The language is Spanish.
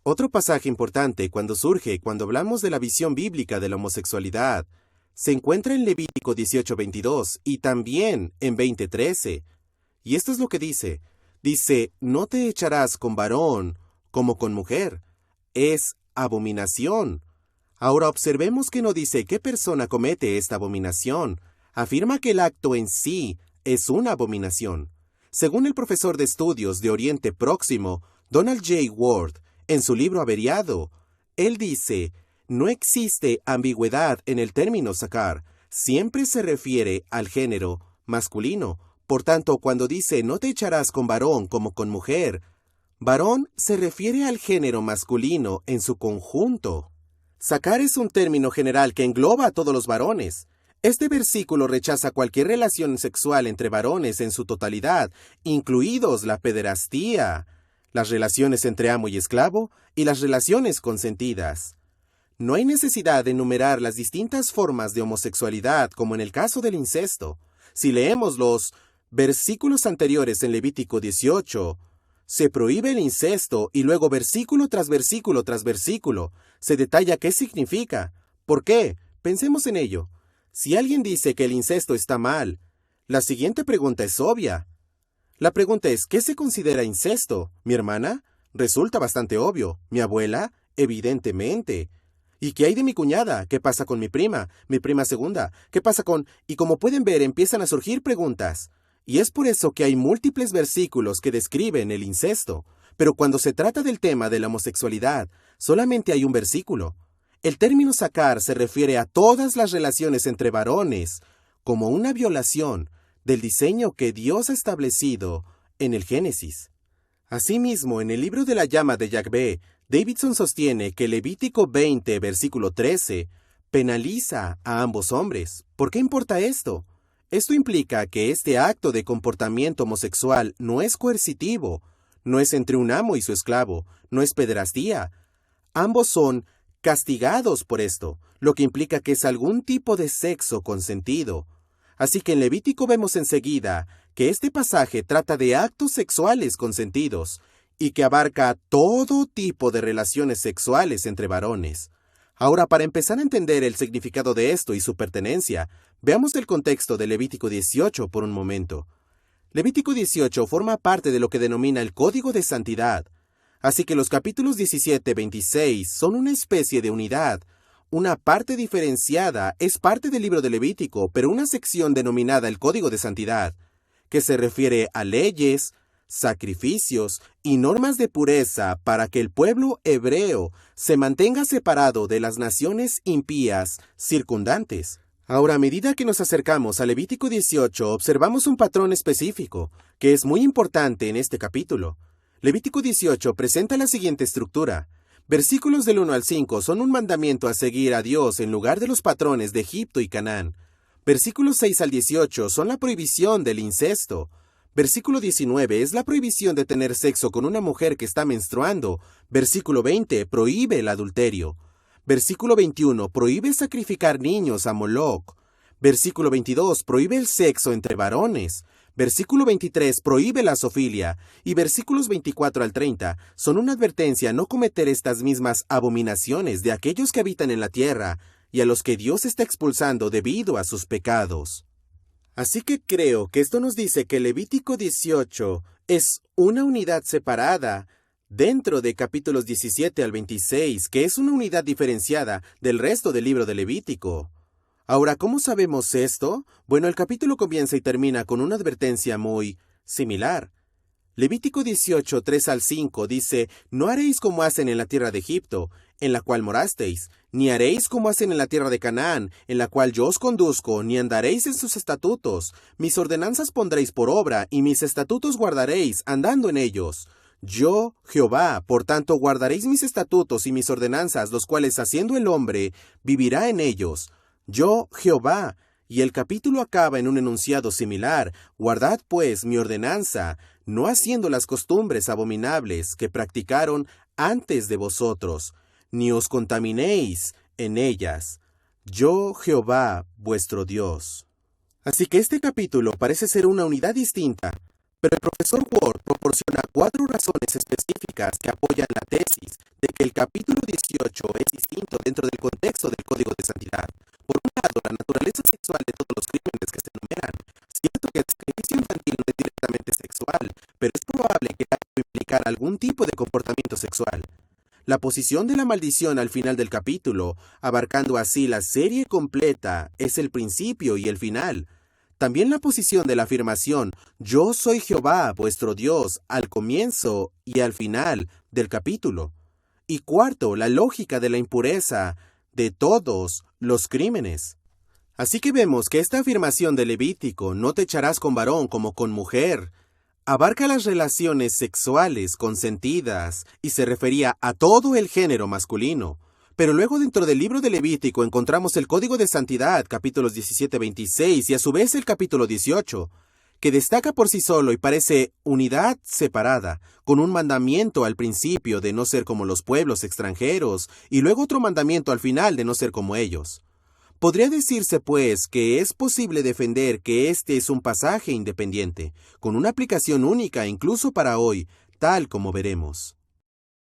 Otro pasaje importante cuando hablamos de la visión bíblica de la homosexualidad se encuentra en Levítico 18:22 y también en 20:13. Y esto es lo que dice. Dice, no te echarás con varón como con mujer. Es abominación. Ahora observemos que no dice qué persona comete esta abominación. Afirma que el acto en sí es una abominación. Según el profesor de estudios de Oriente Próximo, Donald J. Ward, en su libro Averiado, él dice, no existe ambigüedad en el término sacar, siempre se refiere al género masculino. Por tanto, cuando dice no te echarás con varón como con mujer, varón se refiere al género masculino en su conjunto. Sacar es un término general que engloba a todos los varones. Este versículo rechaza cualquier relación sexual entre varones en su totalidad, incluidos la pederastía, las relaciones entre amo y esclavo y las relaciones consentidas. No hay necesidad de enumerar las distintas formas de homosexualidad como en el caso del incesto. Si leemos los versículos anteriores en Levítico 18, se prohíbe el incesto y luego versículo tras versículo tras versículo se detalla qué significa. ¿Por qué? Pensemos en ello. Si alguien dice que el incesto está mal, la siguiente pregunta es obvia. La pregunta es, ¿qué se considera incesto? ¿Mi hermana? Resulta bastante obvio. ¿Mi abuela? Evidentemente. ¿Y qué hay de mi cuñada? ¿Qué pasa con mi prima segunda? ¿Qué pasa con...? Y como pueden ver, empiezan a surgir preguntas. Y es por eso que hay múltiples versículos que describen el incesto. Pero cuando se trata del tema de la homosexualidad, solamente hay un versículo. El término sacar se refiere a todas las relaciones entre varones, como una violación del diseño que Dios ha establecido en el Génesis. Asimismo, en el libro de la llama de Yahvé, Davidson sostiene que Levítico 20, versículo 13, penaliza a ambos hombres. ¿Por qué importa esto? Esto implica que este acto de comportamiento homosexual no es coercitivo, no es entre un amo y su esclavo, no es pederastía. Ambos son castigados por esto, lo que implica que es algún tipo de sexo consentido. Así que en Levítico vemos enseguida que este pasaje trata de actos sexuales consentidos y que abarca todo tipo de relaciones sexuales entre varones. Ahora, para empezar a entender el significado de esto y su pertenencia, veamos el contexto de Levítico 18 por un momento. Levítico 18 forma parte de lo que denomina el Código de Santidad. Así que los capítulos 17-26 son una especie de unidad. Una parte diferenciada es parte del libro de Levítico, pero una sección denominada el Código de Santidad, que se refiere a leyes, sacrificios y normas de pureza para que el pueblo hebreo se mantenga separado de las naciones impías circundantes. Ahora, a medida que nos acercamos a Levítico 18, observamos un patrón específico, que es muy importante en este capítulo. Levítico 18 presenta la siguiente estructura. Versículos del 1 al 5 son un mandamiento a seguir a Dios en lugar de los patrones de Egipto y Canaán. Versículos 6 al 18 son la prohibición del incesto. Versículo 19 es la prohibición de tener sexo con una mujer que está menstruando. Versículo 20 prohíbe el adulterio. Versículo 21 prohíbe sacrificar niños a Moloc. Versículo 22 prohíbe el sexo entre varones. Versículo 23 prohíbe la zoofilia. Y versículos 24 al 30 son una advertencia a no cometer estas mismas abominaciones de aquellos que habitan en la tierra y a los que Dios está expulsando debido a sus pecados. Así que creo que esto nos dice que Levítico 18 es una unidad separada dentro de capítulos 17 al 26, que es una unidad diferenciada del resto del libro de Levítico. Ahora, ¿cómo sabemos esto? Bueno, el capítulo comienza y termina con una advertencia muy similar. Levítico 18, 3 al 5 dice, no haréis como hacen en la tierra de Egipto, en la cual morasteis, ni haréis como hacen en la tierra de Canaán, en la cual yo os conduzco, ni andaréis en sus estatutos. Mis ordenanzas pondréis por obra, y mis estatutos guardaréis, andando en ellos. Yo, Jehová, por tanto guardaréis mis estatutos y mis ordenanzas, los cuales haciendo el hombre, vivirá en ellos. Yo, Jehová. Y el capítulo acaba en un enunciado similar. Guardad pues mi ordenanza, no haciendo las costumbres abominables que practicaron antes de vosotros, ni os contaminéis en ellas. Yo, Jehová, vuestro Dios. Así que este capítulo parece ser una unidad distinta, pero el profesor Ward proporciona 4 razones específicas que apoyan la tesis de El capítulo 18 es distinto dentro del contexto del Código de Santidad. Por un lado, la naturaleza sexual de todos los crímenes que se enumeran. Cierto que el sacrificio infantil no es directamente sexual, pero es probable que haya que implicar algún tipo de comportamiento sexual. La posición de la maldición al final del capítulo, abarcando así la serie completa, es el principio y el final. También la posición de la afirmación, yo soy Jehová, vuestro Dios, al comienzo y al final del capítulo. Y cuarto, la lógica de la impureza de todos los crímenes. Así que vemos que esta afirmación de Levítico, no te echarás con varón como con mujer, abarca las relaciones sexuales consentidas y se refería a todo el género masculino. Pero luego dentro del libro de Levítico encontramos el Código de Santidad, capítulos 17-26 y a su vez el capítulo 18, que destaca por sí solo y parece unidad separada, con un mandamiento al principio de no ser como los pueblos extranjeros y luego otro mandamiento al final de no ser como ellos. Podría decirse, pues, que es posible defender que este es un pasaje independiente, con una aplicación única incluso para hoy, tal como veremos.